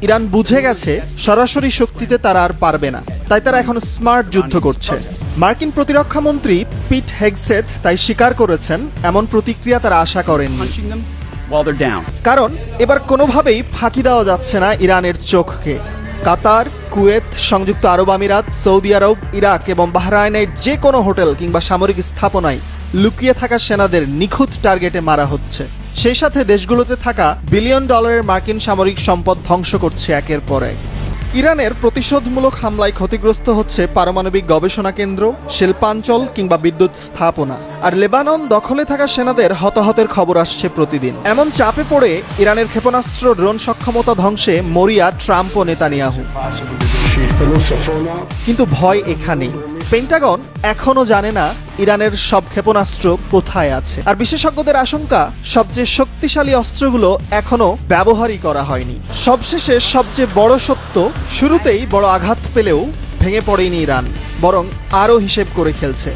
Iran বুঝে গেছে সরাসরি শক্তিতে তারা আর পারবে না, তাই তারা এখন স্মার্ট যুদ্ধ করছে। মার্কিন প্রতিরক্ষা মন্ত্রী পিট হেগসেথ তাই স্বীকার করেছেন এমন প্রতিক্রিয়া তারা আশা করেননি, কারণ এবার কোনোভাবেই ফাঁকি দেওয়া যাচ্ছে না ইরানের চোখকে। কাতার, কুয়েত, সংযুক্ত আরব আমিরাত, সৌদি আরব, ইরাক এবং বাহরাইনের যে কোনো হোটেল কিংবা সামরিক স্থাপনায় লুকিয়ে থাকা সেনাদের নিখুঁত টার্গেটে মারা হচ্ছে। সেই সাথে দেশগুলোতে থাকা বিলিয়ন ডলারের মার্কিন সামরিক সম্পদ ধ্বংস করছে একের পর এক। ইরানের প্রতিশোধমূলক হামলায় ক্ষতিগ্রস্ত হচ্ছে পারমাণবিক গবেষণা কেন্দ্র, শিল্পাঞ্চল কিংবা বিদ্যুৎ স্থাপনা। আর লেবানন দখলে থাকা সেনাদের হতাহতের খবর আসছে প্রতিদিন। এমন চাপে পড়ে ইরানের ক্ষেপণাস্ত্র ড্রোন সক্ষমতা ধ্বংসে মরিয়া ট্রাম্প ও নেতানিয়াহু। কিন্তু ভয় এখানেই, পেন্টাগন এখনো জানে না ইরানের সব ক্ষেপণাস্ত্র কোথায় আছে। আর বিশেষজ্ঞদের আশঙ্কা, সবচেয়ে শক্তিশালী অস্ত্রগুলো এখনো ব্যবহারই করা হয়নি। সবশেষে সবচেয়ে বড় সত্য, শুরুতেই বড় আঘাত পেলেও ভেঙে পড়েনি ইরান, বরং আরও হিসেব করে খেলছে।